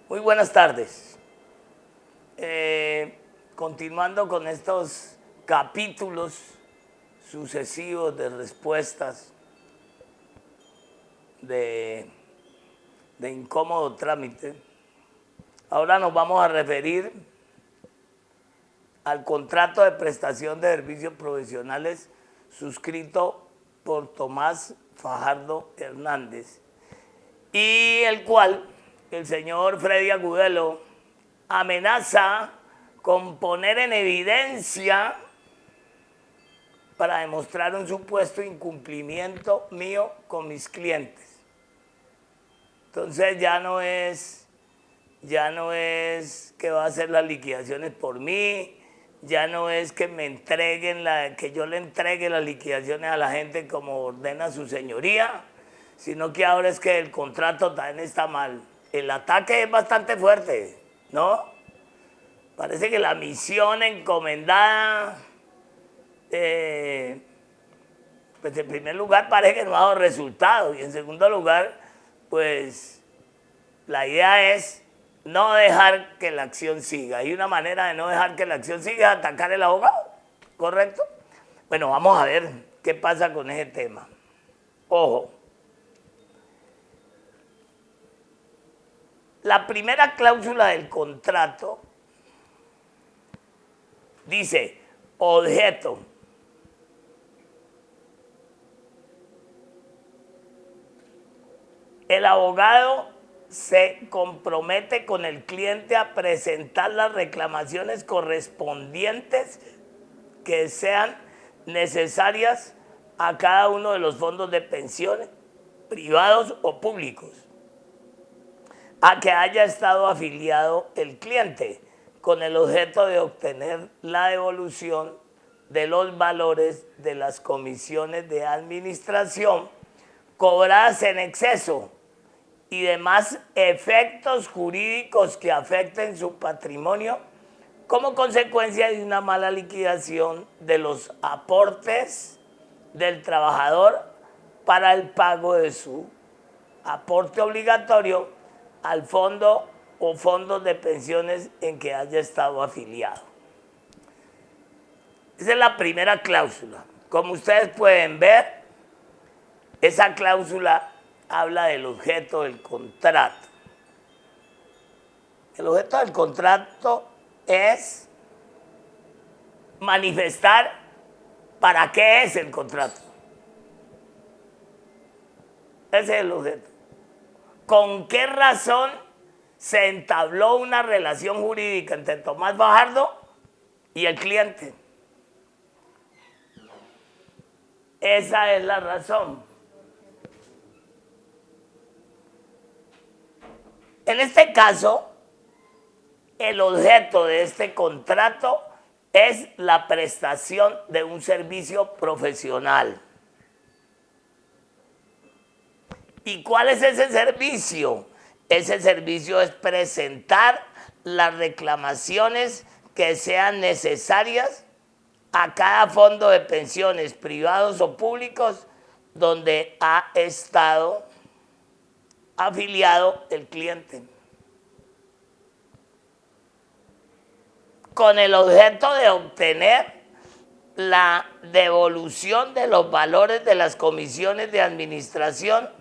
Muy buenas tardes. Continuando con estos capítulos sucesivos de respuestas de, de incómodo trámite, ahora nos vamos a referir al contrato de prestación de servicios profesionales suscrito por Tomás Fajardo Hernández y el cual el señor Freddy Agudelo amenaza con poner en evidencia para demostrar un supuesto incumplimiento mío con mis clientes. Entonces ya no es que va a hacer las liquidaciones por mí, ya no es que me entreguen que yo le entregue las liquidaciones a la gente como ordena su señoría, sino que ahora es que el contrato también está mal. El ataque es bastante fuerte, ¿no? Parece que la misión encomendada, pues en primer lugar parece que no ha dado resultados y en segundo lugar, pues la idea es no dejar que la acción siga. Y una manera de no dejar que la acción siga es atacar al abogado, ¿correcto? Bueno, vamos a ver qué pasa con ese tema. Ojo. La primera cláusula del contrato dice, objeto. El abogado se compromete con el cliente a presentar las reclamaciones correspondientes que sean necesarias a cada uno de los fondos de pensiones, privados o públicos, a que haya estado afiliado el cliente, con el objeto de obtener la devolución de los valores de las comisiones de administración cobradas en exceso y demás efectos jurídicos que afecten su patrimonio como consecuencia de una mala liquidación de los aportes del trabajador para el pago de su aporte obligatorio al fondo o fondos de pensiones en que haya estado afiliado. Esa es la primera cláusula. Como ustedes pueden ver, esa cláusula habla del objeto del contrato. El objeto del contrato es manifestar para qué es el contrato. Ese es el objeto. ¿Con qué razón se entabló una relación jurídica entre Tomás Fajardo y el cliente? Esa es la razón. En este caso, el objeto de este contrato es la prestación de un servicio profesional. ¿Y cuál es ese servicio? Ese servicio es presentar las reclamaciones que sean necesarias a cada fondo de pensiones, privados o públicos, donde ha estado afiliado el cliente, con el objeto de obtener la devolución de los valores de las comisiones de administración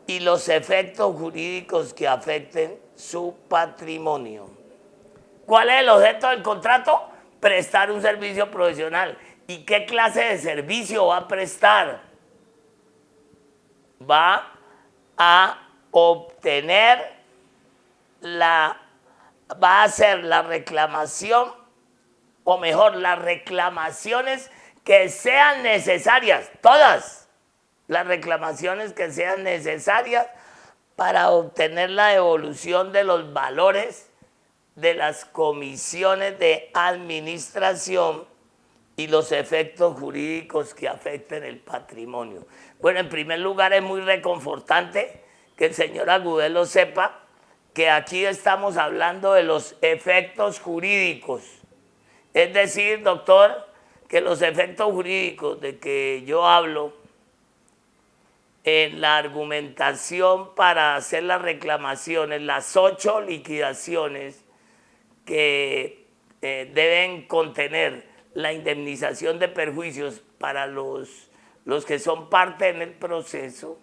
y los efectos jurídicos que afecten su patrimonio. ¿Cuál es el objeto del contrato? Prestar un servicio profesional. ¿Y qué clase de servicio va a prestar? Va a obtener va a hacer la reclamación, o mejor, las reclamaciones que sean necesarias, todas las reclamaciones que sean necesarias para obtener la devolución de los valores de las comisiones de administración y los efectos jurídicos que afecten el patrimonio. Bueno, en primer lugar es muy reconfortante que el señor Agudelo sepa que aquí estamos hablando de los efectos jurídicos. Es decir, doctor, que los efectos jurídicos de que yo hablo en la argumentación para hacer las reclamaciones, las 8 liquidaciones que deben contener la indemnización de perjuicios para los que son parte en el proceso,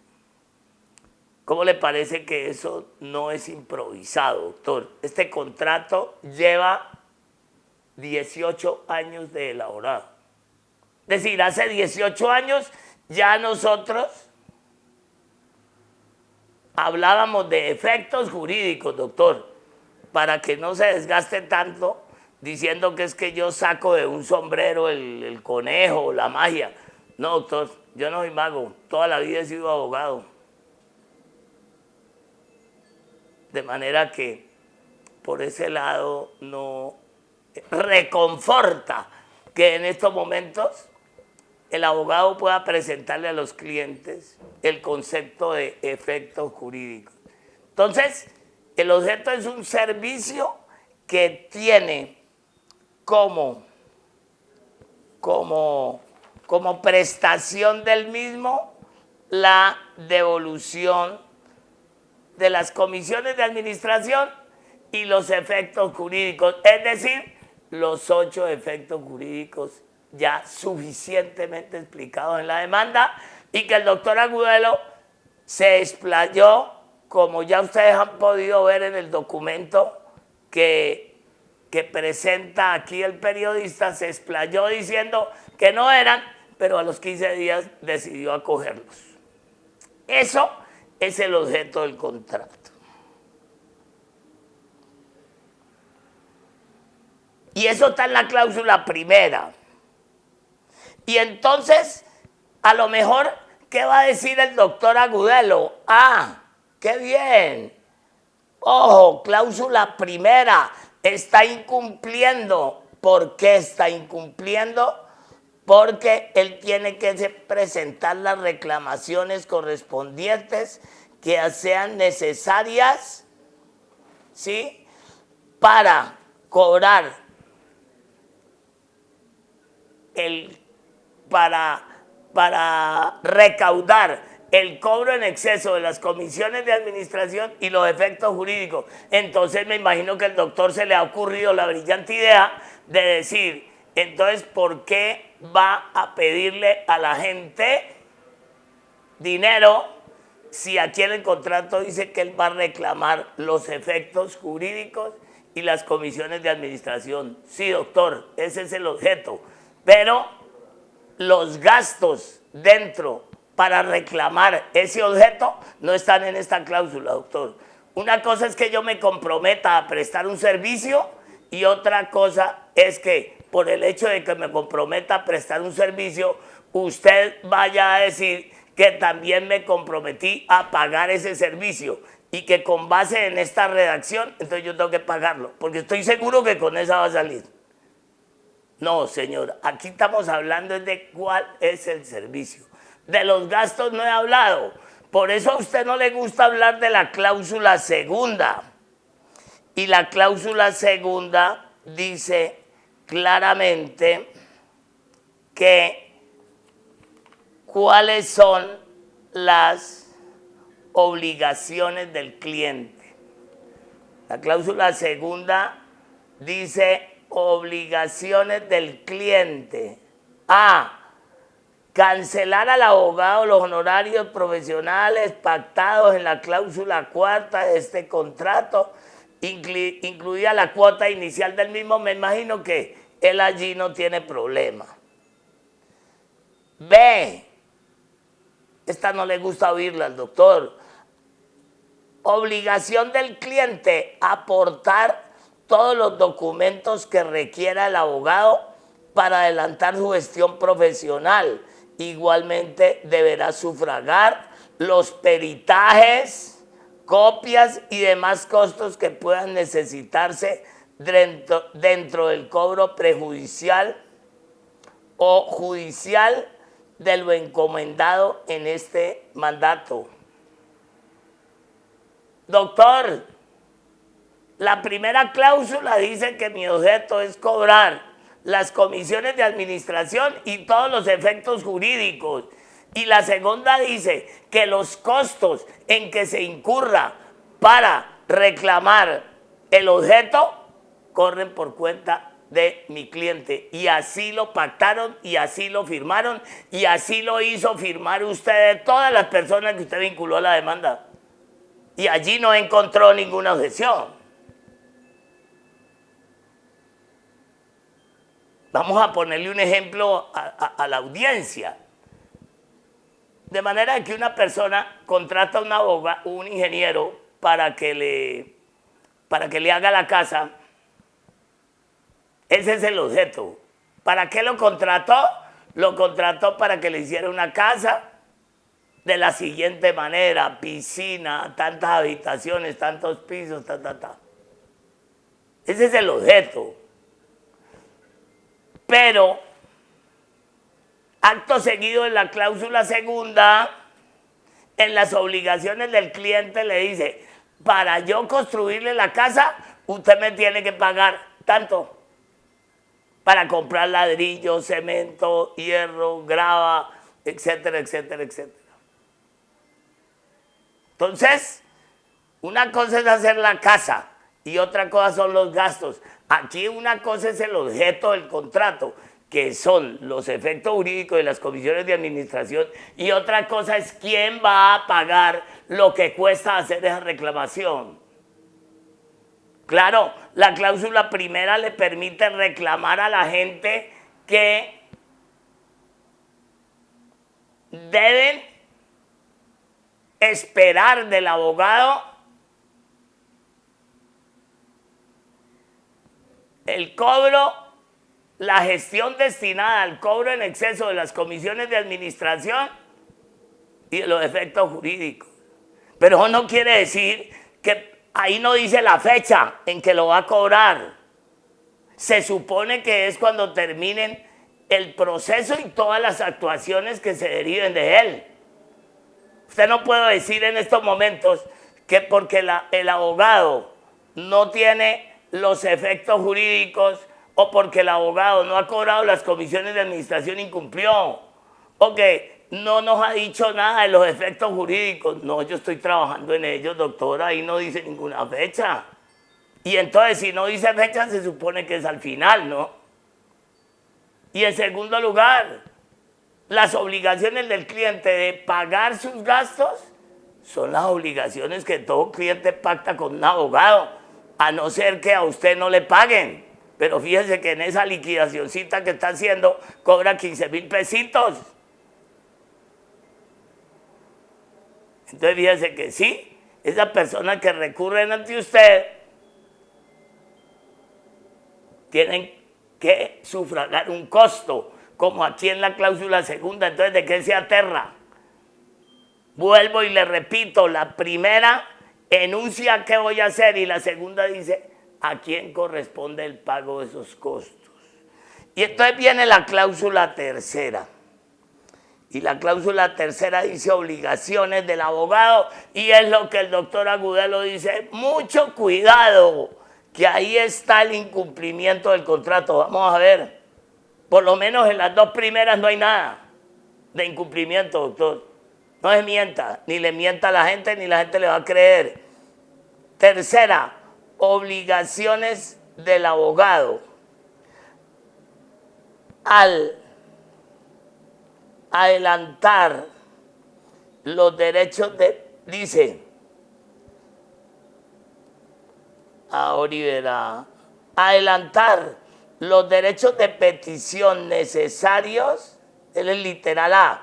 ¿cómo le parece que eso no es improvisado, doctor? Este contrato lleva 18 años de elaborado. Es decir, hace 18 años ya nosotros hablábamos de efectos jurídicos, doctor, para que no se desgaste tanto diciendo que es que yo saco de un sombrero el conejo o la magia. No, doctor, yo no soy mago, toda la vida he sido abogado. De manera que por ese lado no reconforta que en estos momentos el abogado pueda presentarle a los clientes el concepto de efectos jurídicos. Entonces, el objeto es un servicio que tiene como prestación del mismo la devolución de las comisiones de administración y los efectos jurídicos, es decir, los 8 efectos jurídicos ya suficientemente explicados en la demanda y que el doctor Agudelo se explayó, como ya ustedes han podido ver en el documento que presenta aquí el periodista, se explayó diciendo que no eran, pero a los 15 días decidió acogerlos. Eso es el objeto del contrato. Y eso está en la cláusula primera. Y entonces, a lo mejor, ¿qué va a decir el doctor Agudelo? Ah, qué bien. Ojo, cláusula primera, está incumpliendo. ¿Por qué está incumpliendo? Porque él tiene que presentar las reclamaciones correspondientes que sean necesarias, ¿sí?, para cobrar para recaudar el cobro en exceso de las comisiones de administración y los efectos jurídicos. Entonces me imagino que al doctor se le ha ocurrido la brillante idea de decir, entonces, ¿por qué va a pedirle a la gente dinero si aquí en el contrato dice que él va a reclamar los efectos jurídicos y las comisiones de administración? Sí, doctor, ese es el objeto, pero los gastos dentro para reclamar ese objeto no están en esta cláusula, doctor. Una cosa es que yo me comprometa a prestar un servicio y otra cosa es que por el hecho de que me comprometa a prestar un servicio, usted vaya a decir que también me comprometí a pagar ese servicio y que con base en esta redacción, entonces yo tengo que pagarlo, porque estoy seguro que con esa va a salir. No, señor, aquí estamos hablando de cuál es el servicio. De los gastos no he hablado. Por eso a usted no le gusta hablar de la cláusula segunda. Y la cláusula segunda dice claramente que cuáles son las obligaciones del cliente. La cláusula segunda dice obligaciones del cliente. A. Cancelar al abogado los honorarios profesionales pactados en la cláusula cuarta de este contrato, incluida la cuota inicial del mismo. Me imagino que él allí no tiene problema. B. Esta no le gusta oírla al doctor. Obligación del cliente, aportar todos los documentos que requiera el abogado para adelantar su gestión profesional. Igualmente deberá sufragar los peritajes, copias y demás costos que puedan necesitarse dentro del cobro prejudicial o judicial de lo encomendado en este mandato. Doctor, la primera cláusula dice que mi objeto es cobrar las comisiones de administración y todos los efectos jurídicos. Y la segunda dice que los costos en que se incurra para reclamar el objeto corren por cuenta de mi cliente. Y así lo pactaron y así lo firmaron y así lo hizo firmar usted, todas las personas que usted vinculó a la demanda. Y allí no encontró ninguna objeción. Vamos a ponerle un ejemplo a la audiencia. De manera que una persona contrata a un abogado, un ingeniero para que le haga la casa. Ese es el objeto. ¿Para qué lo contrató? Lo contrató para que le hiciera una casa de la siguiente manera: piscina, tantas habitaciones, tantos pisos, Ese es el objeto. Pero, acto seguido, en la cláusula segunda, en las obligaciones del cliente le dice: para yo construirle la casa, usted me tiene que pagar tanto para comprar ladrillo, cemento, hierro, grava, etcétera, etcétera, etcétera. Entonces, una cosa es hacer la casa y otra cosa son los gastos. Aquí una cosa es el objeto del contrato, que son los efectos jurídicos de las comisiones de administración, y otra cosa es quién va a pagar lo que cuesta hacer esa reclamación. Claro, la cláusula primera le permite reclamar a la gente que deben esperar del abogado el cobro, la gestión destinada al cobro en exceso de las comisiones de administración y de los efectos jurídicos. Pero eso no quiere decir que ahí no dice la fecha en que lo va a cobrar. Se supone que es cuando terminen el proceso y todas las actuaciones que se deriven de él. Usted no puede decir en estos momentos que porque el abogado no tiene los efectos jurídicos o porque el abogado no ha cobrado las comisiones de administración incumplió, o que no nos ha dicho nada de los efectos jurídicos. No, yo estoy trabajando en ellos, doctora, ahí no dice ninguna fecha. Y entonces, si no dice fecha, se supone que es al final, ¿no? Y en segundo lugar, las obligaciones del cliente de pagar sus gastos son las obligaciones que todo cliente pacta con un abogado, a no ser que a usted no le paguen. Pero fíjese que en esa liquidacioncita que está haciendo cobra 15,000 pesitos. Entonces fíjese que sí, esas personas que recurren ante usted tienen que sufragar un costo, como aquí en la cláusula segunda. Entonces, ¿de qué se aterra? Vuelvo y le repito, la primera enuncia qué voy a hacer y la segunda dice a quién corresponde el pago de esos costos. Y entonces viene la cláusula tercera. Y la cláusula tercera dice obligaciones del abogado, y es lo que el doctor Agudelo dice: mucho cuidado, que ahí está el incumplimiento del contrato. Vamos a ver, por lo menos en las dos primeras no hay nada de incumplimiento, doctor. No se mienta, ni le mienta a la gente, ni la gente le va a creer. Tercera, obligaciones del abogado. Al adelantar los derechos dice, ahora verá, adelantar los derechos de petición necesarios, él es literal A,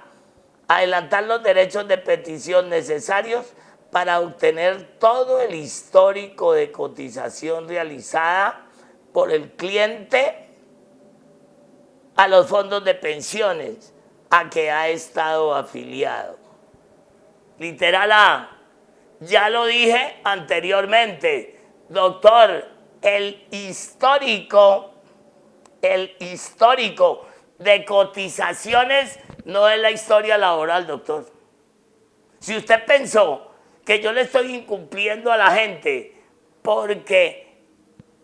adelantar los derechos de petición necesarios para obtener todo el histórico de cotización realizada por el cliente a los fondos de pensiones a que ha estado afiliado. Literal A. Ya lo dije anteriormente, doctor, el histórico de cotizaciones no es la historia laboral, doctor. Si usted pensó que yo le estoy incumpliendo a la gente porque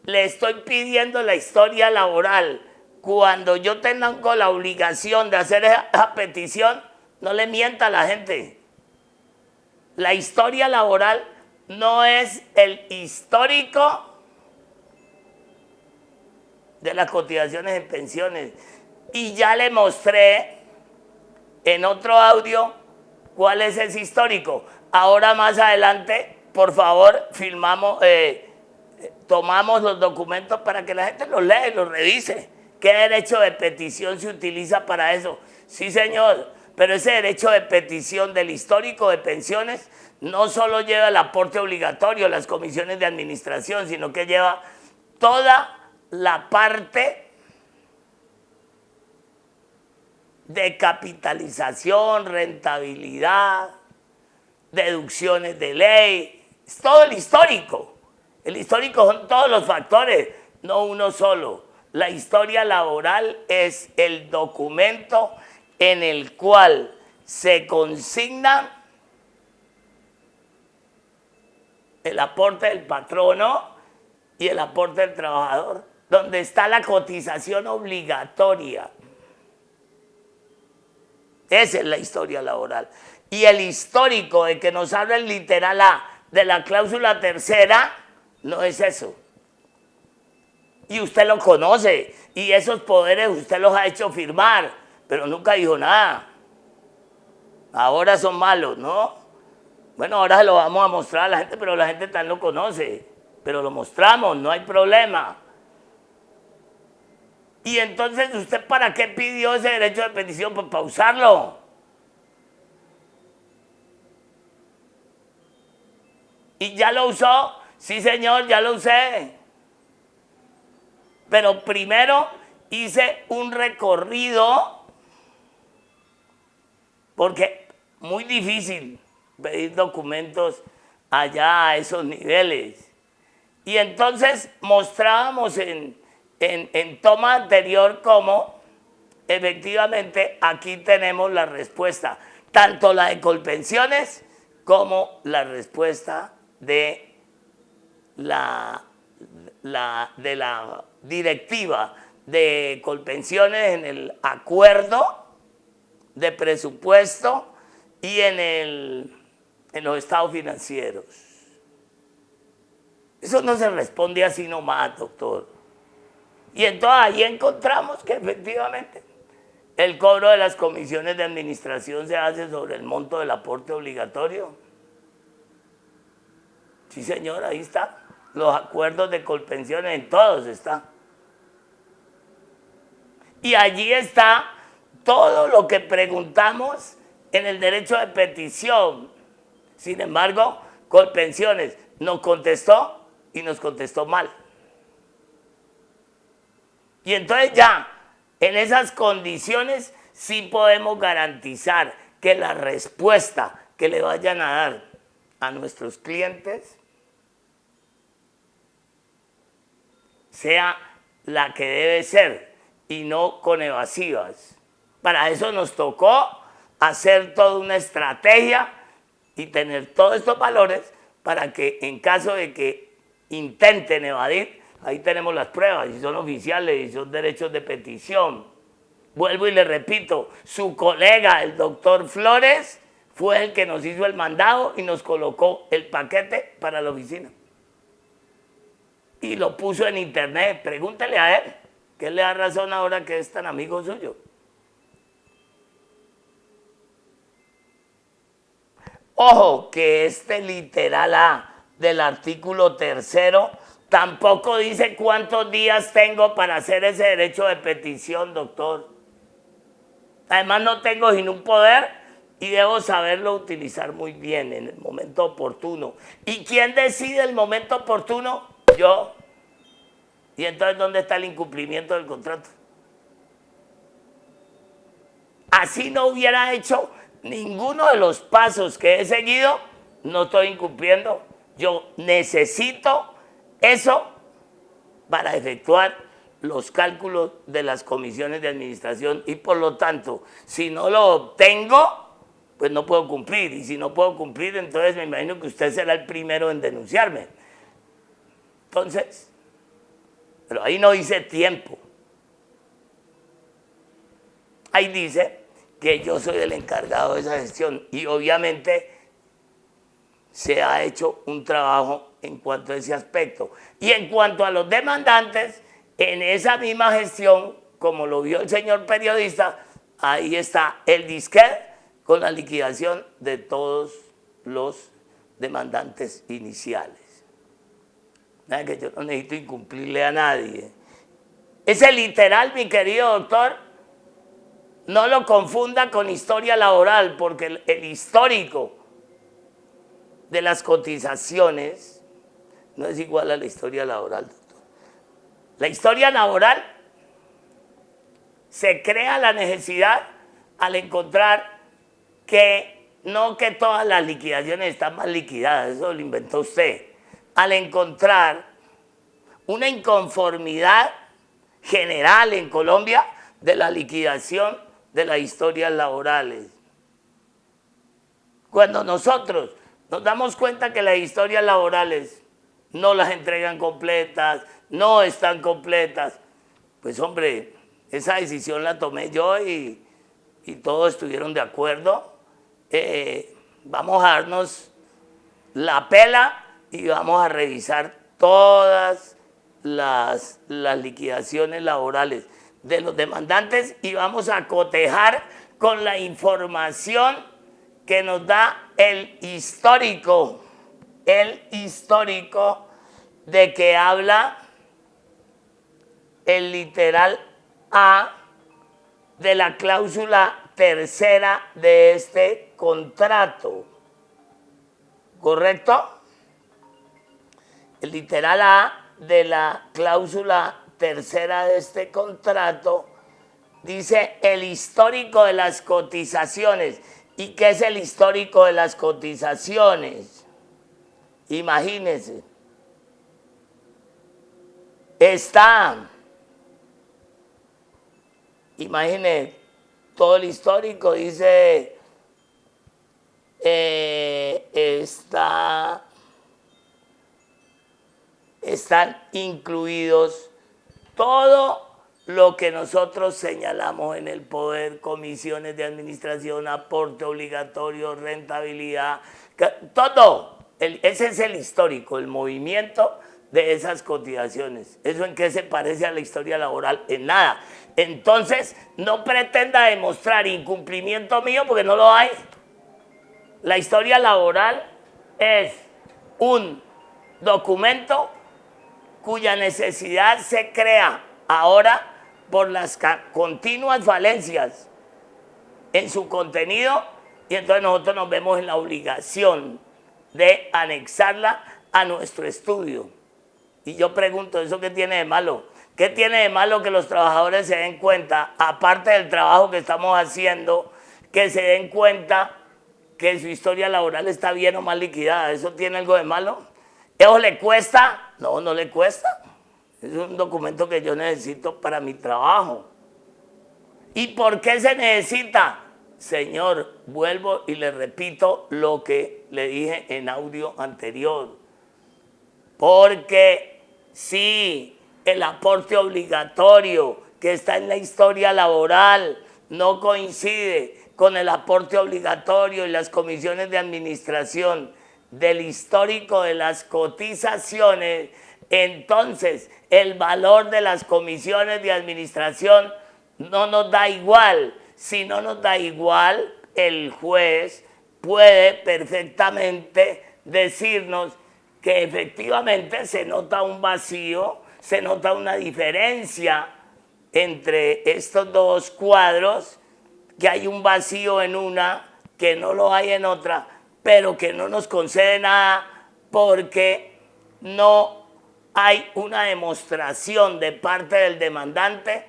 le estoy pidiendo la historia laboral cuando yo tengo la obligación de hacer esa petición, No le mienta a la gente. La historia laboral no es el histórico de las cotizaciones en pensiones. Y ya le mostré en otro audio cuál es ese histórico. Ahora más adelante, por favor, tomamos los documentos para que la gente los lea y los revise. ¿Qué derecho de petición se utiliza para eso? Sí, señor, pero ese derecho de petición del histórico de pensiones no solo lleva el aporte obligatorio, las comisiones de administración, sino que lleva toda la parte de capitalización, rentabilidad, deducciones de ley, es todo el histórico. El histórico son todos los factores, no uno solo. La historia laboral es el documento en el cual se consigna el aporte del patrono y el aporte del trabajador, donde está la cotización obligatoria. Esa es la historia laboral. Y el histórico de que nos habla el literal A de la cláusula tercera, no es eso. Y usted lo conoce, y esos poderes usted los ha hecho firmar, pero nunca dijo nada. Ahora son malos, ¿no? Bueno, ahora se lo vamos a mostrar a la gente, pero la gente también lo conoce. Pero lo mostramos, no hay problema. Y entonces, ¿usted para qué pidió ese derecho de petición? Pues para usarlo. ¿Y ya lo usó? Sí, señor, ya lo usé. Pero primero hice un recorrido, porque muy difícil pedir documentos allá a esos niveles. Y entonces mostrábamos en toma anterior cómo efectivamente aquí tenemos la respuesta, tanto la de Colpensiones como la respuesta de la directiva de Colpensiones en el acuerdo de presupuesto y en los estados financieros. Eso no se responde así nomás, doctor. Y entonces ahí encontramos que efectivamente el cobro de las comisiones de administración se hace sobre el monto del aporte obligatorio. Sí, señor, ahí está. Los acuerdos de Colpensiones, en todos está. Y allí está todo lo que preguntamos en el derecho de petición. Sin embargo, Colpensiones nos contestó y nos contestó mal. Y entonces ya, en esas condiciones, sí podemos garantizar que la respuesta que le vayan a dar a nuestros clientes sea la que debe ser y no con evasivas. Para eso nos tocó hacer toda una estrategia y tener todos estos valores para que en caso de que intenten evadir, ahí tenemos las pruebas, y son oficiales y son derechos de petición. Vuelvo y le repito, su colega, el doctor Flores, fue el que nos hizo el mandado y nos colocó el paquete para la oficina. Y lo puso en internet, pregúntele a él, que él le da razón ahora que es tan amigo suyo. Ojo, que este literal A del artículo tercero tampoco dice cuántos días tengo para hacer ese derecho de petición, doctor. Además no tengo sino un poder y debo saberlo utilizar muy bien en el momento oportuno. ¿Y quién decide el momento oportuno? Yo. ¿Y entonces dónde está el incumplimiento del contrato? Así no hubiera hecho ninguno de los pasos que he seguido, no estoy incumpliendo. Yo necesito eso para efectuar los cálculos de las comisiones de administración y por lo tanto, si no lo obtengo, pues no puedo cumplir. Y si no puedo cumplir, entonces me imagino que usted será el primero en denunciarme. Entonces, pero ahí no dice tiempo. Ahí dice que yo soy el encargado de esa gestión y obviamente se ha hecho un trabajo en cuanto a ese aspecto. Y en cuanto a los demandantes, en esa misma gestión, como lo vio el señor periodista, ahí está el disquete con la liquidación de todos los demandantes iniciales. Nada que yo no necesito incumplirle a nadie. Ese literal, mi querido doctor, no lo confunda con historia laboral, porque el histórico de las cotizaciones no es igual a la historia laboral, doctor. La historia laboral se crea la necesidad al encontrar que no que todas las liquidaciones están mal liquidadas, eso lo inventó usted, al encontrar una inconformidad general en Colombia de la liquidación de las historias laborales. Cuando nosotros nos damos cuenta que las historias laborales no las entregan completas, no están completas, pues hombre, esa decisión la tomé yo y todos estuvieron de acuerdo. Vamos a darnos la pela y vamos a revisar todas las liquidaciones laborales de los demandantes y vamos a cotejar con la información que nos da el histórico de que habla el literal A de la cláusula tercera de este contrato. ¿Correcto? El literal A de la cláusula tercera de este contrato dice el histórico de las cotizaciones. ¿Y qué es el histórico de las cotizaciones? Imagínense. Imagínense, todo el histórico dice, están incluidos todo lo que nosotros señalamos en el poder, comisiones de administración, aporte obligatorio, rentabilidad, todo. Ese es el histórico, el movimiento de esas cotizaciones. ¿Eso en qué se parece a la historia laboral? En nada. Entonces, no pretenda demostrar incumplimiento mío porque no lo hay. La historia laboral es un documento cuya necesidad se crea ahora por las continuas falencias en su contenido y entonces nosotros nos vemos en la obligación de anexarla a nuestro estudio. Y yo pregunto, ¿eso qué tiene de malo? ¿Qué tiene de malo que los trabajadores se den cuenta, aparte del trabajo que estamos haciendo, que se den cuenta que su historia laboral está bien o mal liquidada? ¿Eso tiene algo de malo? ¿Eso le cuesta? No, no le cuesta. Es un documento que yo necesito para mi trabajo. ¿Y por qué se necesita? Señor, vuelvo y le repito lo que le dije en audio anterior. Porque si el aporte obligatorio que está en la historia laboral no coincide con el aporte obligatorio y las comisiones de administración del histórico de las cotizaciones, entonces el valor de las comisiones de administración no nos da igual. Si no nos da igual, el juez puede perfectamente decirnos que efectivamente se nota un vacío, se nota una diferencia entre estos dos cuadros, que hay un vacío en una, que no lo hay en otra, pero que no nos concede nada porque no hay una demostración de parte del demandante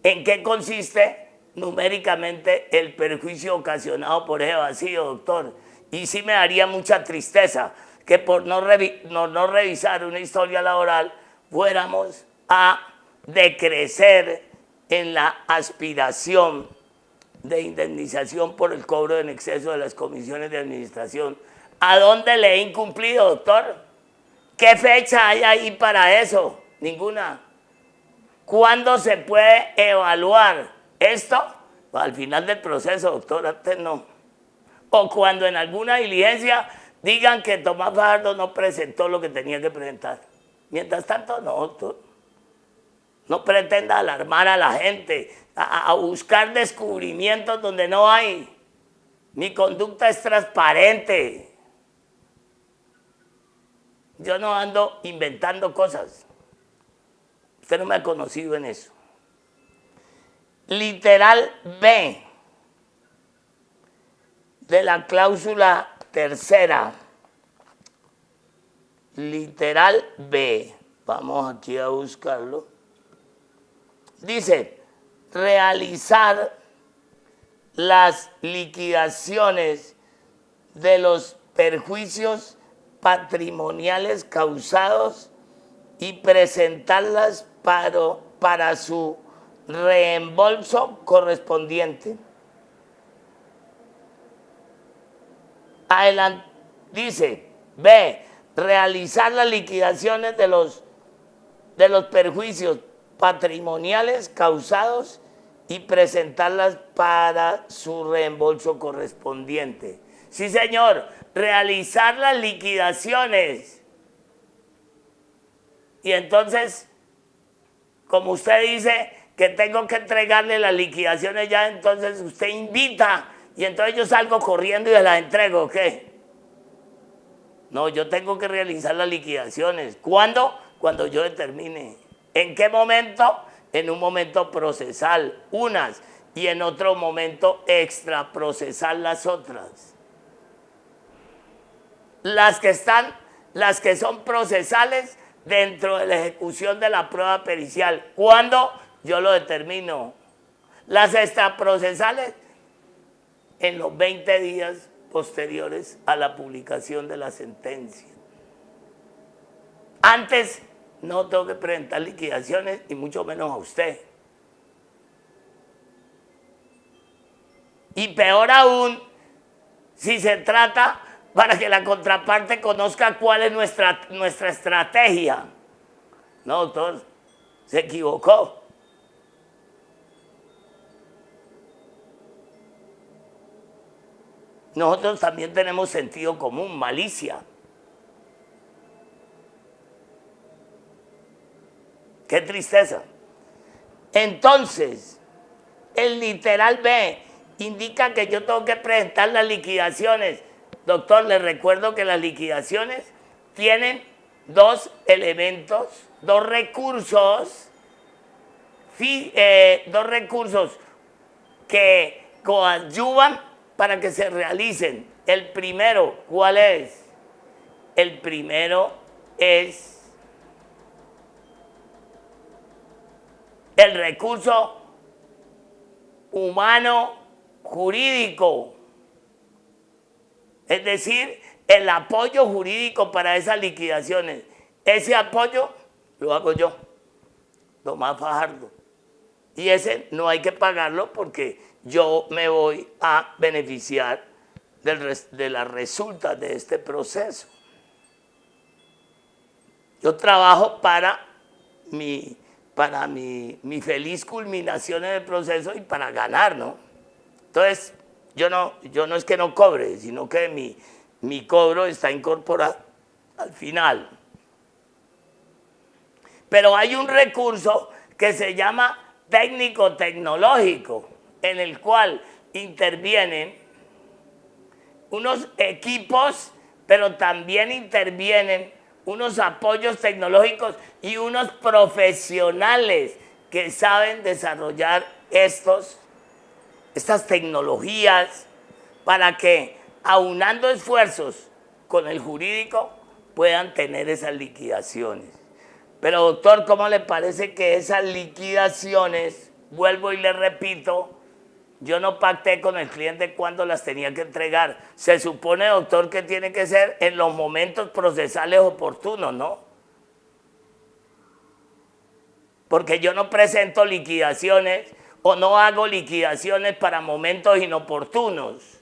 en qué consiste numéricamente el perjuicio ocasionado por ese vacío, doctor. Y sí me daría mucha tristeza que por no revisar una historia laboral fuéramos a decrecer en la aspiración de indemnización por el cobro en exceso de las comisiones de administración. ¿A dónde le he incumplido, doctor? ¿Qué fecha hay ahí para eso? Ninguna. ¿Cuándo se puede evaluar esto? Al final del proceso, doctor, antes no. O cuando en alguna diligencia digan que Tomás Fajardo no presentó lo que tenía que presentar. Mientras tanto, no, doctor. No pretenda alarmar a la gente, a buscar descubrimientos donde no hay. Mi conducta es transparente. Yo no ando inventando cosas. Usted no me ha conocido en eso. Literal B de la cláusula tercera. Literal B. Vamos aquí a buscarlo. Dice, realizar las liquidaciones de los perjuicios patrimoniales causados y presentarlas para su reembolso correspondiente. Adelante, dice, B, realizar las liquidaciones de los perjuicios patrimoniales causados y presentarlas para su reembolso correspondiente. Sí, señor, realizar las liquidaciones. Y entonces, como usted dice que tengo que entregarle las liquidaciones ya, entonces usted invita y entonces yo salgo corriendo y se las entrego, ¿qué? No, yo tengo que realizar las liquidaciones. ¿Cuándo? Cuando yo determine. ¿En qué momento? En un momento procesal, unas, y en otro momento extraprocesal las otras. Las que son procesales dentro de la ejecución de la prueba pericial. ¿Cuándo? Yo lo determino. Las extraprocesales en los 20 días posteriores a la publicación de la sentencia. Antes no tengo que presentar liquidaciones y mucho menos a usted. Y peor aún, si se trata para que la contraparte conozca cuál es nuestra estrategia. No, doctor, se equivocó. Nosotros también tenemos sentido común, malicia. Qué tristeza. Entonces, el literal B indica que yo tengo que presentar las liquidaciones. Doctor, les recuerdo que las liquidaciones tienen dos elementos, dos recursos que coadyuvan para que se realicen. El primero, ¿cuál es? El primero es el recurso humano jurídico, es decir, el apoyo jurídico para esas liquidaciones. Ese apoyo lo hago yo, Tomás Fajardo, y ese no hay que pagarlo porque yo me voy a beneficiar de las resultas de este proceso. Yo trabajo para mi feliz culminación en el proceso y para ganar, ¿no? Entonces, yo no es que no cobre, sino que mi cobro está incorporado al final. Pero hay un recurso que se llama técnico-tecnológico, en el cual intervienen unos equipos, pero también intervienen unos apoyos tecnológicos y unos profesionales que saben desarrollar estas tecnologías para que, aunando esfuerzos con el jurídico, puedan tener esas liquidaciones. Pero doctor, ¿cómo le parece que esas liquidaciones, vuelvo y le repito, yo no pacté con el cliente cuándo las tenía que entregar? Se supone, doctor, que tiene que ser en los momentos procesales oportunos, ¿no? Porque yo no presento liquidaciones o no hago liquidaciones para momentos inoportunos.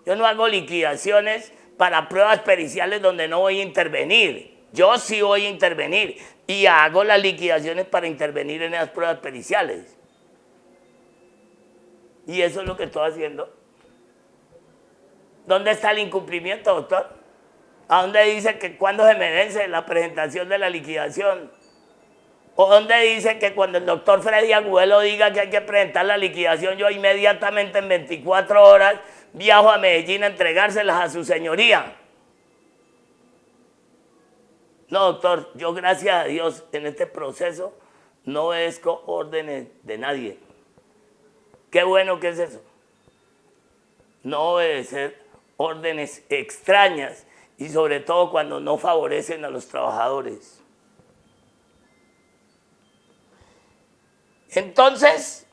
Yo no hago liquidaciones para pruebas periciales donde no voy a intervenir. Yo sí voy a intervenir y hago las liquidaciones para intervenir en esas pruebas periciales. Y eso es lo que estoy haciendo. ¿Dónde está el incumplimiento, doctor? ¿A dónde dice que cuando se me vence la presentación de la liquidación? ¿O dónde dice que cuando el doctor Freddy Agudelo diga que hay que presentar la liquidación, yo inmediatamente en 24 horas viajo a Medellín a entregárselas a su señoría? No, doctor, yo gracias a Dios en este proceso no obedezco órdenes de nadie. Qué bueno que es eso. No obedecer órdenes extrañas y sobre todo cuando no favorecen a los trabajadores. Entonces,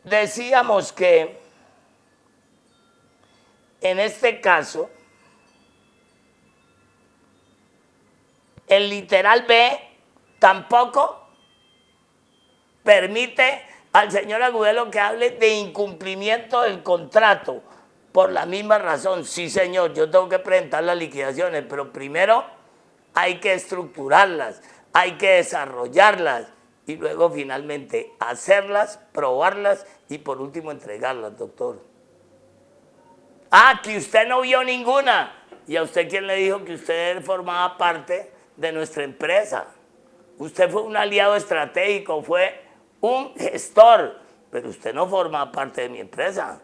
decíamos que en este caso, el literal B tampoco permite al señor Agudelo que hable de incumplimiento del contrato. Por la misma razón, sí señor, yo tengo que presentar las liquidaciones, pero primero hay que estructurarlas, hay que desarrollarlas y luego finalmente hacerlas, probarlas y por último entregarlas, doctor. Ah, que usted no vio ninguna. ¿Y a usted quién le dijo que usted formaba parte de nuestra empresa? Usted fue un aliado estratégico, fue un gestor, pero usted no forma parte de mi empresa.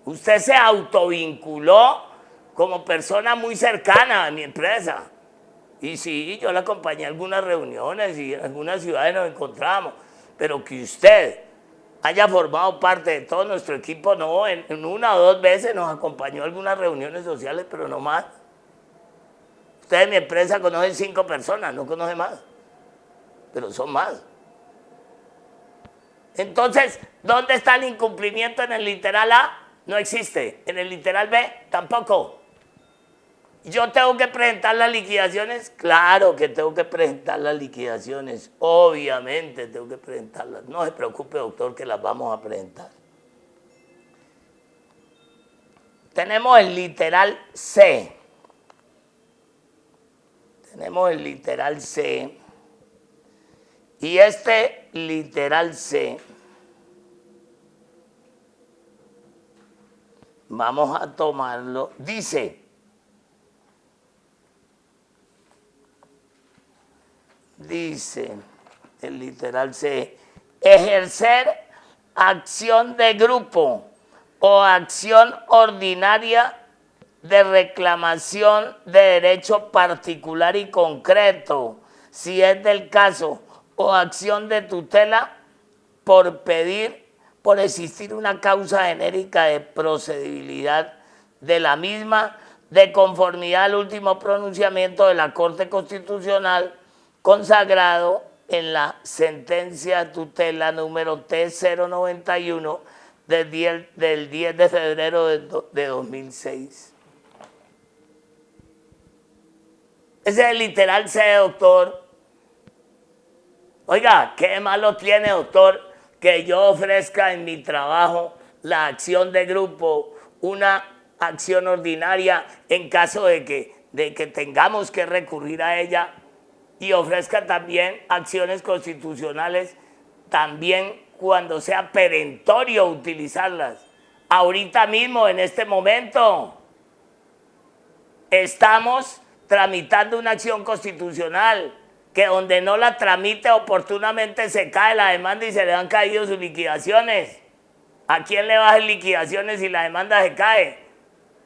Usted se autovinculó como persona muy cercana a mi empresa. Y sí, yo la acompañé a algunas reuniones y en algunas ciudades nos encontramos, pero que usted haya formado parte de todo nuestro equipo, no, en una o dos veces nos acompañó a algunas reuniones sociales, pero no más. Usted en mi empresa conoce 5 personas, no conoce más, pero son más. Entonces, ¿dónde está el incumplimiento en el literal A? No existe. En el literal B tampoco. ¿Yo tengo que presentar las liquidaciones? Claro que tengo que presentar las liquidaciones. Obviamente tengo que presentarlas. No se preocupe, doctor, que las vamos a presentar. Tenemos el literal C. Tenemos el literal C. Y este literal C, vamos a tomarlo, dice el literal C, ejercer acción de grupo o acción ordinaria de reclamación de derecho particular y concreto, si es del caso, o acción de tutela por existir una causa genérica de procedibilidad de la misma, de conformidad al último pronunciamiento de la Corte Constitucional consagrado en la sentencia tutela número T091 del 10 de febrero de 2006. Ese es el literal C, doctor. Oiga, ¿qué malo tiene, doctor, que yo ofrezca en mi trabajo la acción de grupo, una acción ordinaria en caso de que tengamos que recurrir a ella y ofrezca también acciones constitucionales también cuando sea perentorio utilizarlas? Ahorita mismo, en este momento, estamos tramitando una acción constitucional que donde no la tramite oportunamente se cae la demanda y se le han caído sus liquidaciones. ¿A quién le bajan liquidaciones si la demanda se cae?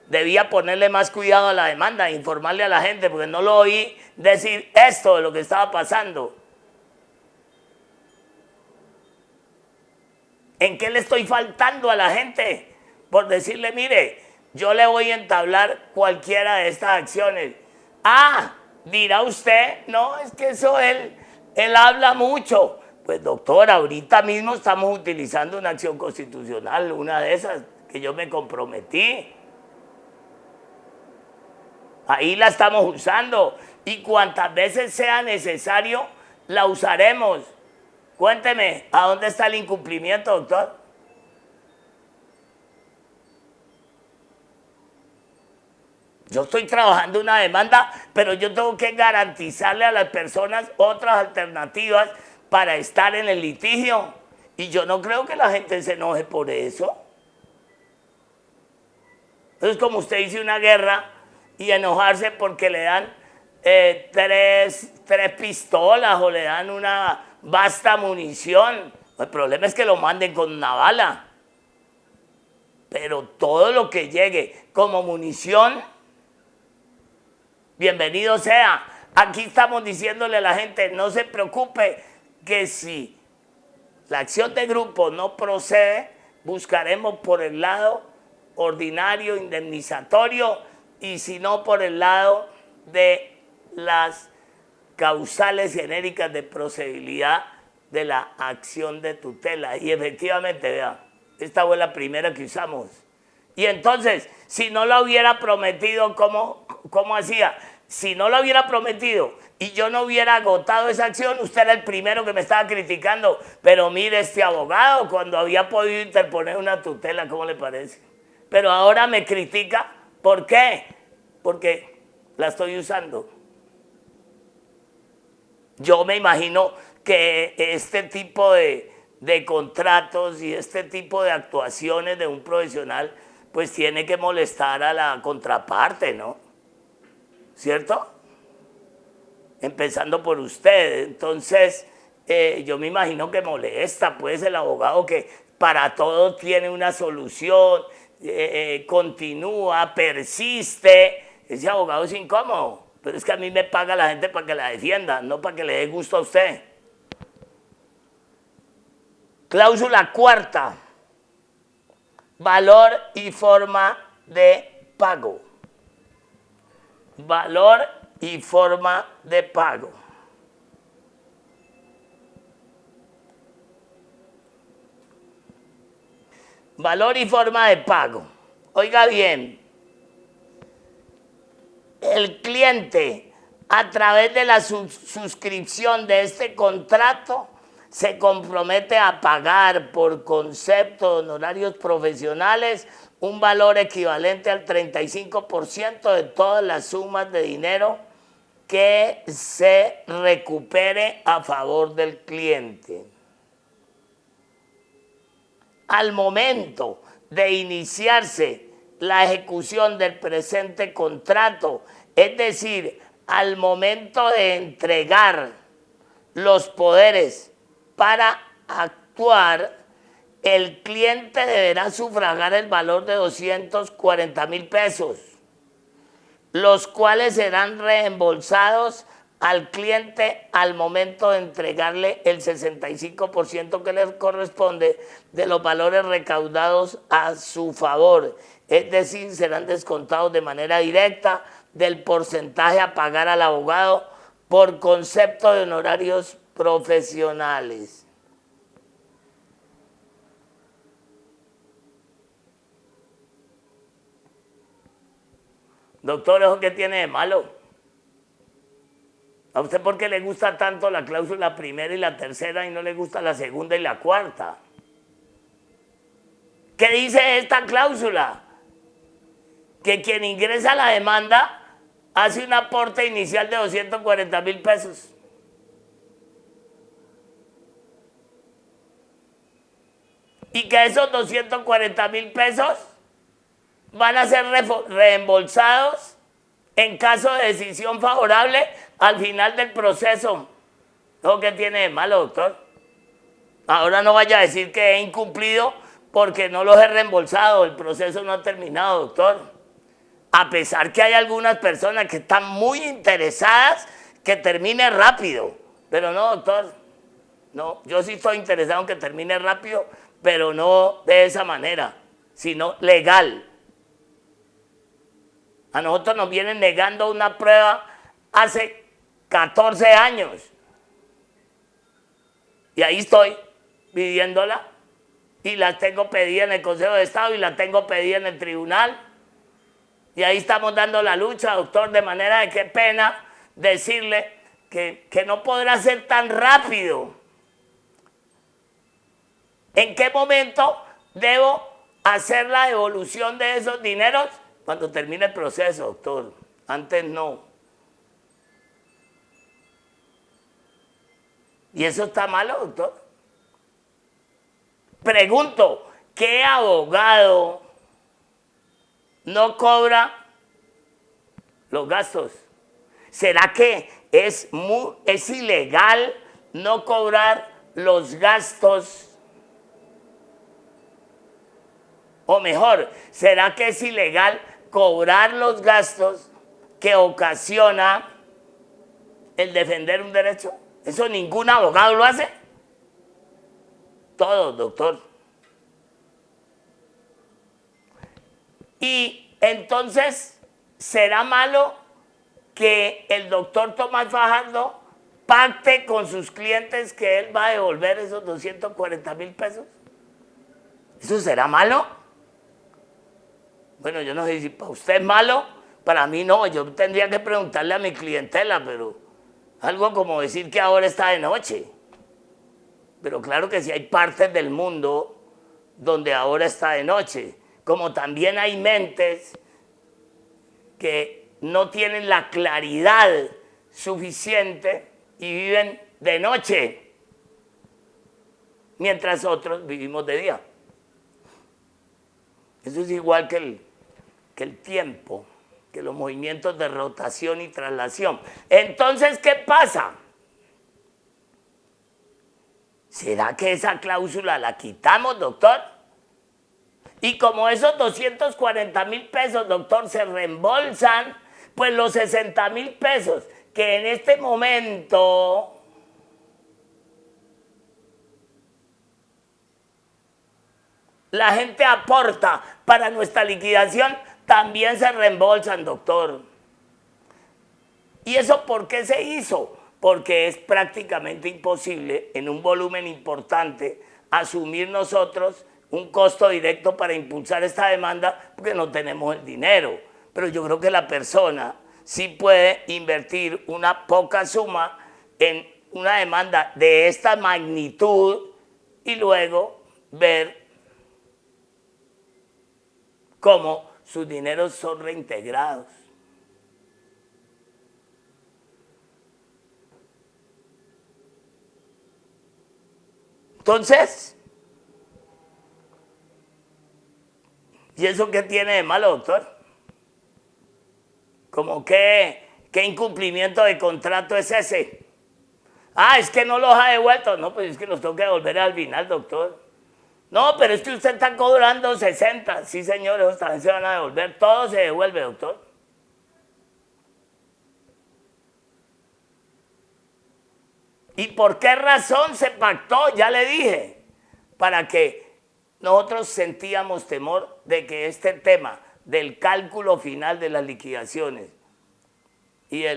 Debía ponerle más cuidado a la demanda, informarle a la gente, porque no lo oí decir esto de lo que estaba pasando. ¿En qué le estoy faltando a la gente? Por decirle, mire, yo le voy a entablar cualquiera de estas acciones. Ah, dirá usted, no, es que eso él habla mucho. Pues doctor, ahorita mismo estamos utilizando una acción constitucional, una de esas que yo me comprometí. Ahí la estamos usando y cuantas veces sea necesario la usaremos. Cuénteme, ¿a dónde está el incumplimiento, doctor? Yo estoy trabajando una demanda, pero yo tengo que garantizarle a las personas otras alternativas para estar en el litigio. Y yo no creo que la gente se enoje por eso. Entonces, como usted dice una guerra y enojarse porque le dan tres pistolas o le dan una vasta munición. El problema es que lo manden con una bala. Pero todo lo que llegue como munición, bienvenido sea. Aquí estamos diciéndole a la gente, no se preocupe, que si la acción de grupo no procede, buscaremos por el lado ordinario, indemnizatorio, y si no por el lado de las causales genéricas de procedibilidad de la acción de tutela. Y efectivamente, vea, esta fue la primera que usamos. Y entonces, si no lo hubiera prometido, ¿cómo hacía? Si no lo hubiera prometido y yo no hubiera agotado esa acción, usted era el primero que me estaba criticando. Pero mire este abogado, cuando había podido interponer una tutela, ¿cómo le parece? Pero ahora me critica. ¿Por qué? Porque la estoy usando. Yo me imagino que este tipo de contratos y este tipo de actuaciones de un profesional, pues tiene que molestar a la contraparte, ¿no? ¿Cierto? Empezando por usted. Entonces, yo me imagino que molesta, pues, el abogado que para todo tiene una solución, continúa, persiste. Ese abogado es incómodo. Pero es que a mí me paga la gente para que la defienda, no para que le dé gusto a usted. Cláusula cuarta. Valor y forma de pago. Valor y forma de pago. Valor y forma de pago. Oiga bien, el cliente, a través de la suscripción de este contrato, se compromete a pagar por concepto de honorarios profesionales un valor equivalente al 35% de todas las sumas de dinero que se recupere a favor del cliente. Al momento de iniciarse la ejecución del presente contrato, es decir, al momento de entregar los poderes para actuar, el cliente deberá sufragar el valor de 240,000 pesos, los cuales serán reembolsados al cliente al momento de entregarle el 65% que le corresponde de los valores recaudados a su favor. Es decir, serán descontados de manera directa del porcentaje a pagar al abogado por concepto de honorarios profesionales. Doctor, ¿eso qué tiene de malo? ¿A usted por qué le gusta tanto la cláusula primera y la tercera y no le gusta la segunda y la cuarta? ¿Qué dice esta cláusula? Que quien ingresa la demanda hace un aporte inicial de 240,000 pesos. Y que esos 240,000 pesos van a ser reembolsados en caso de decisión favorable al final del proceso. ¿Eso qué tiene de malo, doctor? Ahora no vaya a decir que he incumplido porque no los he reembolsado. El proceso no ha terminado, doctor. A pesar que hay algunas personas que están muy interesadas que termine rápido. Pero no, doctor. No, yo sí estoy interesado en que termine rápido, pero no de esa manera, sino legal. A nosotros nos vienen negando una prueba hace 14 años. Y ahí estoy pidiéndola. Y la tengo pedida en el Consejo de Estado y la tengo pedida en el tribunal. Y ahí estamos dando la lucha, doctor, de manera de qué pena decirle que no podrá ser tan rápido. ¿En qué momento debo hacer la devolución de esos dineros? Cuando termine el proceso, doctor. Antes no. ¿Y eso está malo, doctor? Pregunto, ¿qué abogado no cobra los gastos? ¿Será que es ilegal no cobrar los gastos? O mejor, ¿será que es ilegal cobrar los gastos que ocasiona el defender un derecho? ¿Eso ningún abogado lo hace? Todos, doctor. Y entonces, ¿será malo que el doctor Tomás Fajardo pacte con sus clientes que él va a devolver esos 240.000 pesos? ¿Eso será malo? Bueno, yo no sé si para usted es malo, para mí no. Yo tendría que preguntarle a mi clientela, pero algo como decir que ahora está de noche. Pero claro que sí hay partes del mundo donde ahora está de noche. Como también hay mentes que no tienen la claridad suficiente y viven de noche, mientras otros vivimos de día. Eso es igual que el tiempo, que los movimientos de rotación y traslación. Entonces, ¿qué pasa? ¿Será que esa cláusula la quitamos, doctor? Y como esos 240.000 pesos, doctor, se reembolsan, pues los 60.000 pesos que en este momento la gente aporta para nuestra liquidación, también se reembolsan, doctor. ¿Y eso por qué se hizo? Porque es prácticamente imposible en un volumen importante asumir nosotros un costo directo para impulsar esta demanda porque no tenemos el dinero. Pero yo creo que la persona sí puede invertir una poca suma en una demanda de esta magnitud y luego ver cómo sus dineros son reintegrados. Entonces, ¿y eso qué tiene de malo, doctor? ¿Cómo qué incumplimiento de contrato es ese? Ah, es que no los ha devuelto. No, pues es que los tengo que devolver al final, doctor. No, pero es que usted está cobrando 60. Sí, señor, esos también se van a devolver. Todo se devuelve, doctor. ¿Y por qué razón se pactó? Ya le dije, para que nosotros sentíamos temor de que este tema del cálculo final de las liquidaciones y de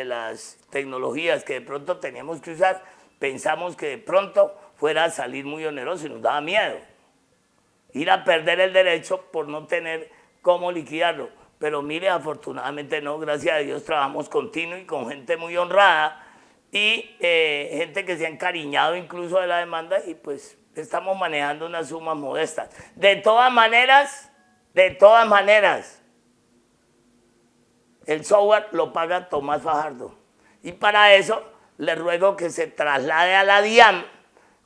las tecnologías que de pronto teníamos que usar, pensamos que de pronto fuera a salir muy oneroso y nos daba miedo ir a perder el derecho por no tener cómo liquidarlo. Pero mire, afortunadamente no, gracias a Dios trabajamos continuo y con gente muy honrada y gente que se ha encariñado incluso de la demanda y pues estamos manejando unas sumas modestas. De todas maneras, el software lo paga Tomás Fajardo. Y para eso le ruego que se traslade a la DIAN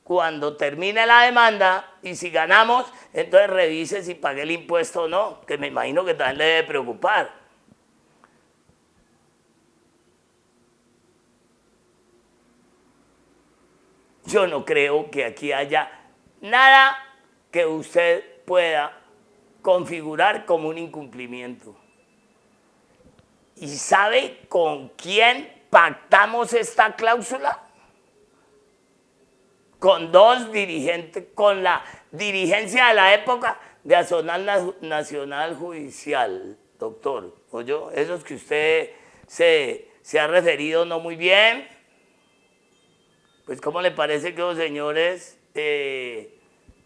cuando termine la demanda y si ganamos, entonces revise si pagué el impuesto o no, que me imagino que también le debe preocupar. Yo no creo que aquí haya nada que usted pueda configurar como un incumplimiento. ¿Y sabe con quién pactamos esta cláusula? Con dos dirigentes, con la dirigencia de la época de Asonal Nacional Judicial, doctor. ¿Oye? Esos que usted se ha referido no muy bien. Pues ¿cómo le parece que los señores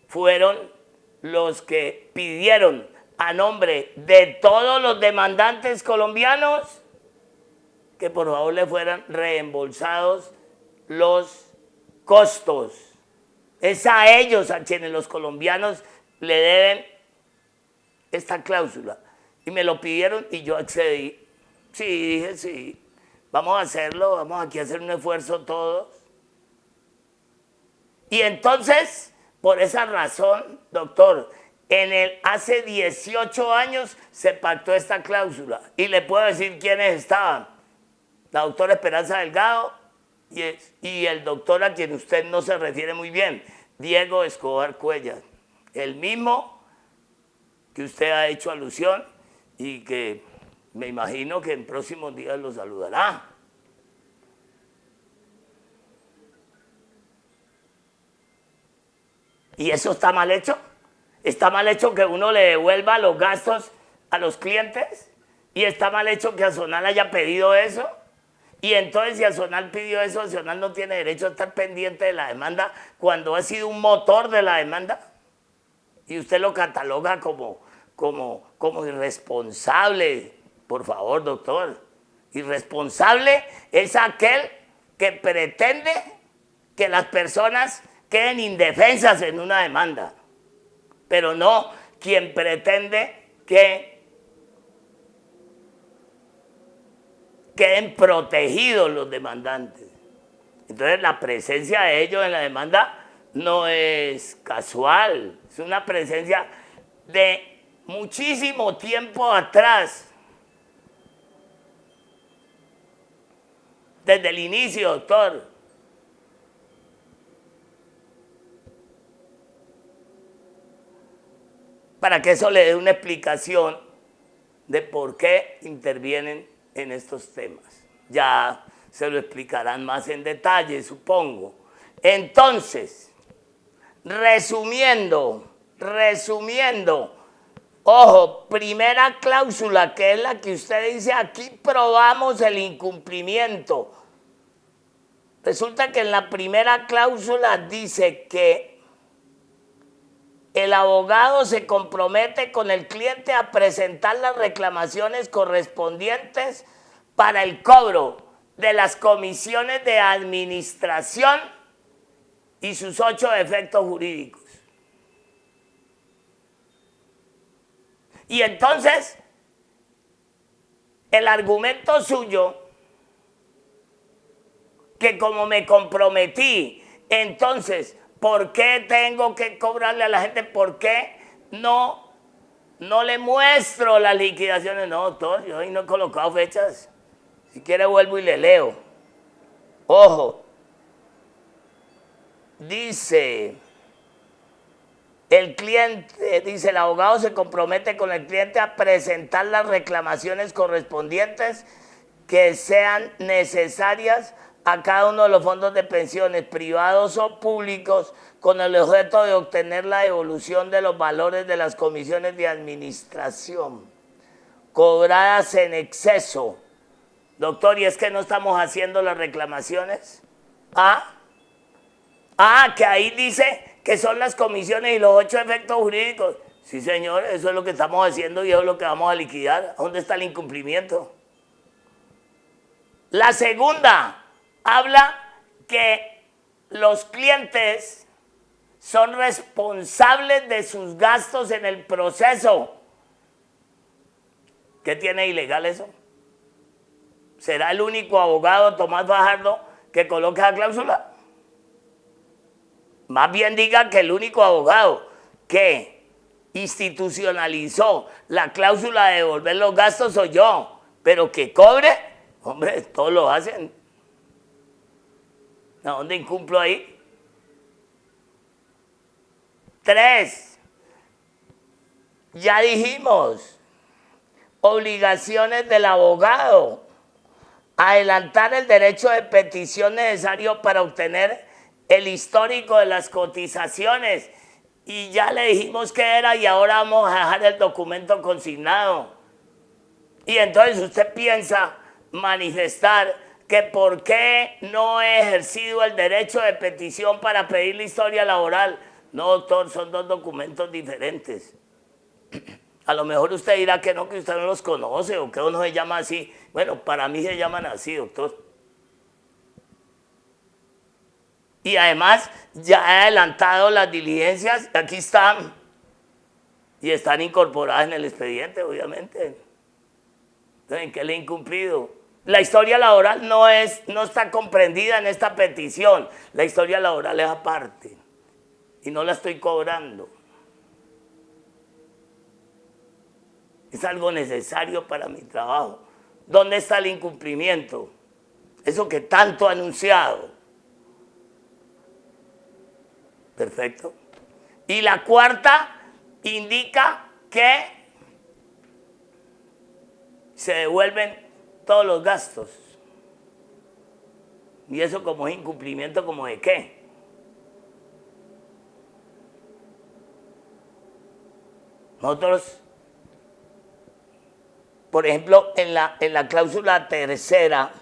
fueron los que pidieron a nombre de todos los demandantes colombianos que por favor le fueran reembolsados los costos? Es a ellos a quienes los colombianos le deben esta cláusula. Y me lo pidieron y yo accedí. Sí, dije, sí, vamos a hacerlo, vamos aquí a hacer un esfuerzo todos. Y entonces Por esa razón, doctor, hace 18 años se pactó esta cláusula. Y le puedo decir quiénes estaban. La doctora Esperanza Delgado y el doctor a quien usted no se refiere muy bien, Diego Escobar Cuellar. El mismo que usted ha hecho alusión y que me imagino que en próximos días lo saludará. ¿Y eso está mal hecho? ¿Está mal hecho que uno le devuelva los gastos a los clientes? ¿Y está mal hecho que Azonal haya pedido eso? Y entonces si Azonal pidió eso, Azonal no tiene derecho a estar pendiente de la demanda cuando ha sido un motor de la demanda. Y usted lo cataloga como irresponsable. Por favor, doctor. Irresponsable es aquel que pretende que las personas queden indefensas en una demanda, pero no quien pretende que queden protegidos los demandantes. Entonces la presencia de ellos en la demanda no es casual, es una presencia de muchísimo tiempo atrás. Desde el inicio, doctor. Para que eso le dé una explicación de por qué intervienen en estos temas. Ya se lo explicarán más en detalle, supongo. Entonces, resumiendo, ojo, primera cláusula, que es la que usted dice, aquí probamos el incumplimiento. Resulta que en la primera cláusula dice que el abogado se compromete con el cliente a presentar las reclamaciones correspondientes para el cobro de las comisiones de administración y sus 8 efectos jurídicos. Y entonces, el argumento suyo, que como me comprometí, entonces, ¿por qué tengo que cobrarle a la gente? ¿Por qué no le muestro las liquidaciones? No, doctor, yo ahí no he colocado fechas. Si quiere vuelvo y le leo. Ojo, dice el abogado se compromete con el cliente a presentar las reclamaciones correspondientes que sean necesarias a cada uno de los fondos de pensiones, privados o públicos, con el objeto de obtener la devolución de los valores de las comisiones de administración cobradas en exceso. Doctor, ¿y es que no estamos haciendo las reclamaciones? Que ahí dice que son las comisiones y los 8 efectos jurídicos. Sí, señor, eso es lo que estamos haciendo y eso es lo que vamos a liquidar. ¿Dónde está el incumplimiento? La segunda habla que los clientes son responsables de sus gastos en el proceso. ¿Qué tiene ilegal eso? ¿Será el único abogado, Tomás Fajardo, que coloque la cláusula? Más bien diga que el único abogado que institucionalizó la cláusula de devolver los gastos soy yo, pero que cobre, hombre, todos lo hacen. ¿A dónde incumplo ahí? 3. Ya dijimos, obligaciones del abogado. Adelantar el derecho de petición necesario para obtener el histórico de las cotizaciones. Y ya le dijimos qué era y ahora vamos a dejar el documento consignado. Y entonces usted piensa manifestar que por qué no he ejercido el derecho de petición para pedir la historia laboral. No, doctor, son 2 documentos diferentes. A lo mejor usted dirá que no, que usted no los conoce o que uno se llama así. Bueno, para mí se llaman así, doctor. Y además ya he adelantado las diligencias, aquí están, y están incorporadas en el expediente, obviamente. Entonces, ¿en qué le he incumplido? La historia laboral no está comprendida en esta petición, la historia laboral es aparte. y no la estoy cobrando. Es algo necesario para mi trabajo. ¿Dónde está el incumplimiento? Eso que tanto ha anunciado. Perfecto. Y la cuarta indica que se devuelven todos los gastos. ¿Y eso como es incumplimiento, como de qué? Nosotros, por ejemplo, en la cláusula tercera,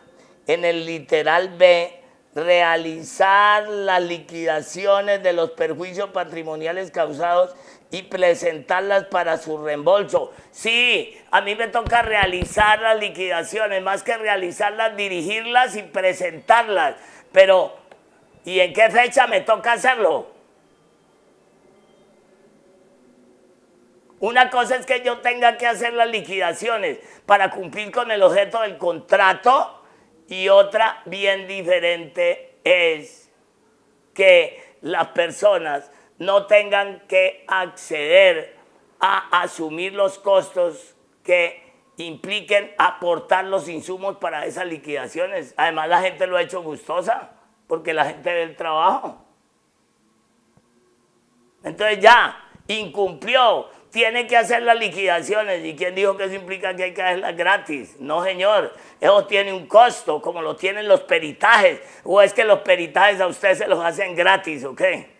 en el literal B, realizar las liquidaciones de los perjuicios patrimoniales causados y presentarlas para su reembolso. Sí, a mí me toca realizar las liquidaciones, más que realizarlas, dirigirlas y presentarlas. Pero, ¿y en qué fecha me toca hacerlo? Una cosa es que yo tenga que hacer las liquidaciones para cumplir con el objeto del contrato, y otra bien diferente es que las personas no tengan que acceder a asumir los costos que impliquen aportar los insumos para esas liquidaciones. Además, la gente lo ha hecho gustosa porque la gente ve el trabajo. Entonces ya, incumplió, tiene que hacer las liquidaciones. ¿Y quién dijo que eso implica que hay que hacerlas gratis? No, señor, eso tiene un costo, como lo tienen los peritajes. ¿O es que los peritajes a ustedes se los hacen gratis o qué?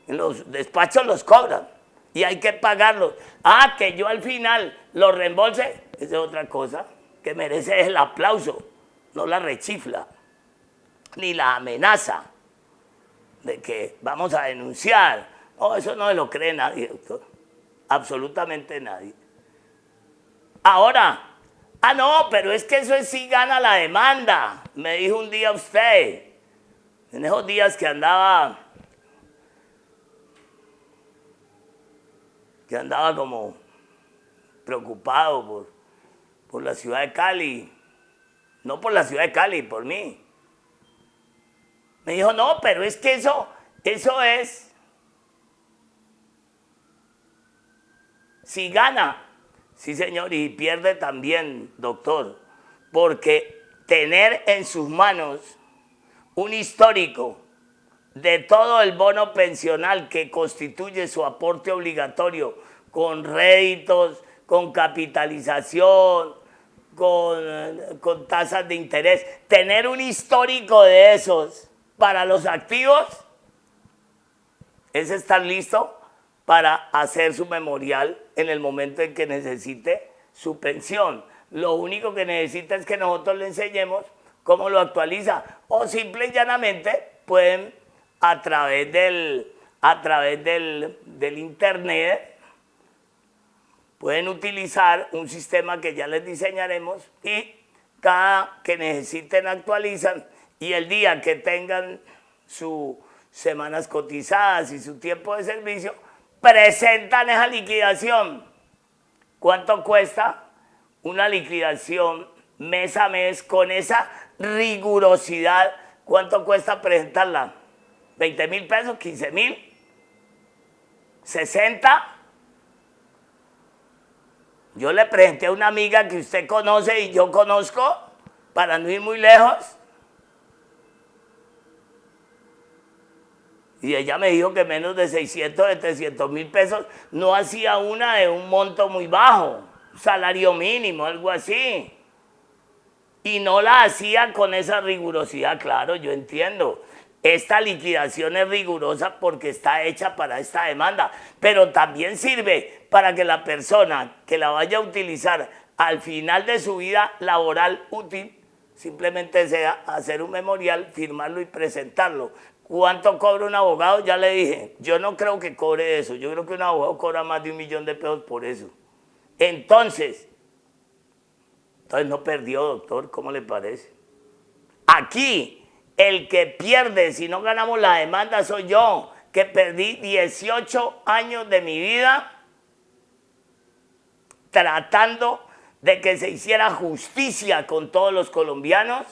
En los despachos los cobran y hay que pagarlos. Ah, que yo al final los reembolse, esa es otra cosa que merece el aplauso, no la rechifla, ni la amenaza de que vamos a denunciar. No, eso no se lo cree nadie, doctor. Absolutamente nadie. Ahora, no, pero es que eso es si gana la demanda, me dijo un día usted, en esos días que andaba como preocupado por la ciudad de Cali, no por la ciudad de Cali, por mí. Me dijo, no, pero es que eso es, si gana, sí señor, y pierde también, doctor, porque tener en sus manos un histórico de todo el bono pensional que constituye su aporte obligatorio, con réditos, con capitalización, con tasas de interés, tener un histórico de esos para los activos es estar listo para hacer su memorial en el momento en que necesite su pensión. Lo único que necesita es que nosotros le enseñemos cómo lo actualiza, o simple y llanamente pueden a través del internet, pueden utilizar un sistema que ya les diseñaremos y cada que necesiten actualizan, y el día que tengan sus semanas cotizadas y su tiempo de servicio, presentan esa liquidación. ¿Cuánto cuesta una liquidación mes a mes con esa rigurosidad? ¿Cuánto cuesta presentarla? ¿20,000 pesos? ¿15,000? ¿60? Yo le presenté a una amiga que usted conoce y yo conozco, para no ir muy lejos, y ella me dijo que menos de 600, de 300,000 pesos no hacía una de un monto muy bajo, salario mínimo, algo así. Y no la hacía con esa rigurosidad, claro, yo entiendo. Esta liquidación es rigurosa porque está hecha para esta demanda, pero también sirve para que la persona que la vaya a utilizar al final de su vida laboral útil simplemente sea hacer un memorial, firmarlo y presentarlo. ¿Cuánto cobra un abogado? Ya le dije, yo no creo que cobre eso, yo creo que un abogado cobra más de 1,000,000 de pesos por eso. Entonces no perdió, doctor, ¿cómo le parece? Aquí, el que pierde si no ganamos la demanda soy yo, que perdí 18 años de mi vida tratando de que se hiciera justicia con todos los colombianos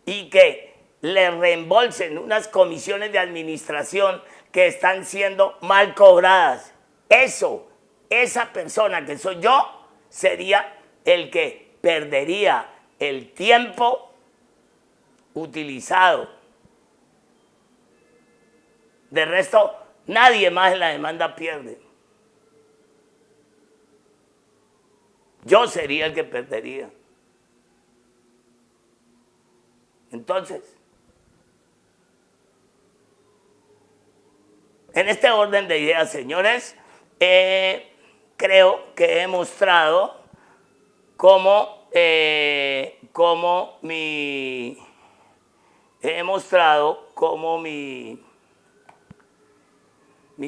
y que le reembolsen unas comisiones de administración que están siendo mal cobradas. Esa persona que soy yo sería el que perdería el tiempo utilizado. De resto, nadie más en la demanda pierde. Yo sería el que perdería. Entonces, en este orden de ideas, señores, creo que he mostrado cómo mi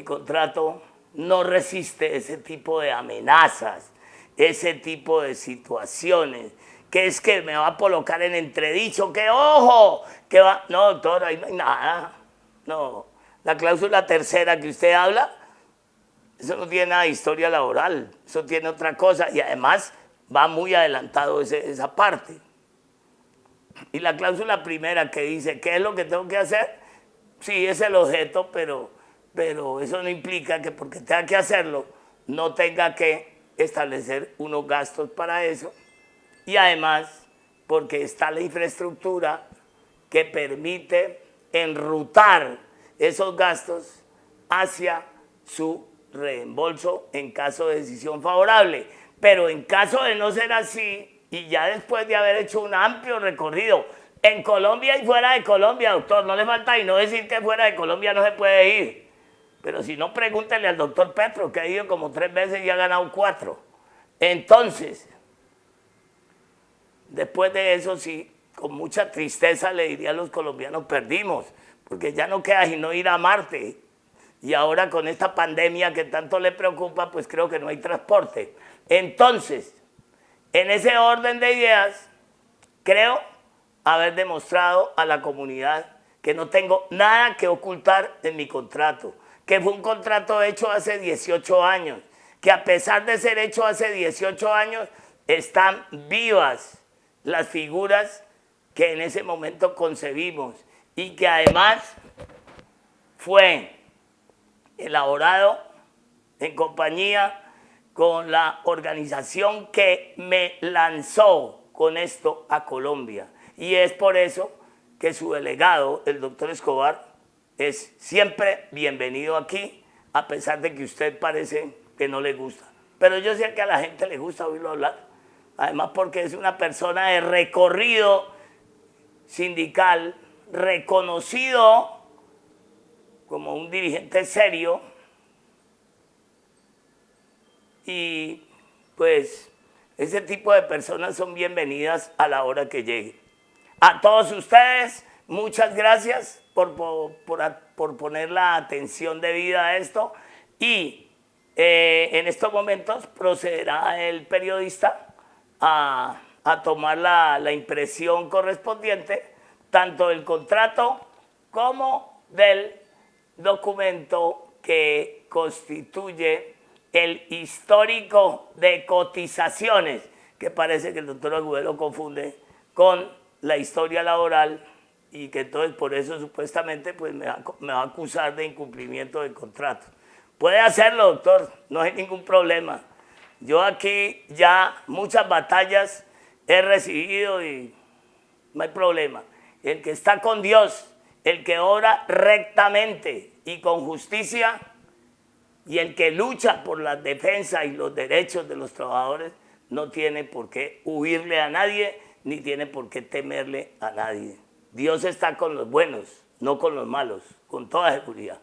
contrato no resiste ese tipo de amenazas, ese tipo de situaciones, que es que me va a colocar en entredicho, que ojo, que va... No, doctor, ahí no hay nada. No, la cláusula tercera que usted habla, eso no tiene nada de historia laboral, eso tiene otra cosa y además va muy adelantado esa parte. Y la cláusula primera que dice, ¿qué es lo que tengo que hacer? Sí, es el objeto, pero eso no implica que porque tenga que hacerlo, no tenga que establecer unos gastos para eso. Y además, porque está la infraestructura que permite enrutar esos gastos hacia su reembolso en caso de decisión favorable. Pero en caso de no ser así, y ya después de haber hecho un amplio recorrido en Colombia y fuera de Colombia, doctor, no le falta y no decir que fuera de Colombia no se puede ir. Pero si no, pregúntele al doctor Petro, que ha ido como 3 veces y ha ganado 4. Entonces, después de eso sí, con mucha tristeza le diría a los colombianos, perdimos, porque ya no queda sino ir a Marte. Y ahora con esta pandemia que tanto le preocupa, pues creo que no hay transporte. Entonces, en ese orden de ideas, creo haber demostrado a la comunidad que no tengo nada que ocultar en mi contrato, que fue un contrato hecho hace 18 años, que a pesar de ser hecho hace 18 años, están vivas las figuras que en ese momento concebimos y que además fue elaborado en compañía con la organización que me lanzó con esto a Colombia. Y es por eso que su delegado, el doctor Escobar, es siempre bienvenido aquí, a pesar de que usted parece que no le gusta. Pero yo sé que a la gente le gusta oírlo hablar, además porque es una persona de recorrido sindical, reconocido como un dirigente serio, y pues ese tipo de personas son bienvenidas a la hora que llegue. A todos ustedes, muchas gracias por poner la atención debida a esto y en estos momentos procederá el periodista a tomar la impresión correspondiente, tanto del contrato como del documento que constituye el histórico de cotizaciones, que parece que el doctor Agudelo confunde con la historia laboral y que entonces por eso supuestamente pues me va a acusar de incumplimiento del contrato. Puede hacerlo, doctor, no hay ningún problema. Yo aquí ya muchas batallas he recibido y no hay problema. El que está con Dios, el que obra rectamente y con justicia, y el que lucha por la defensa y los derechos de los trabajadores, no tiene por qué huirle a nadie, ni tiene por qué temerle a nadie. Dios está con los buenos, no con los malos, con toda seguridad.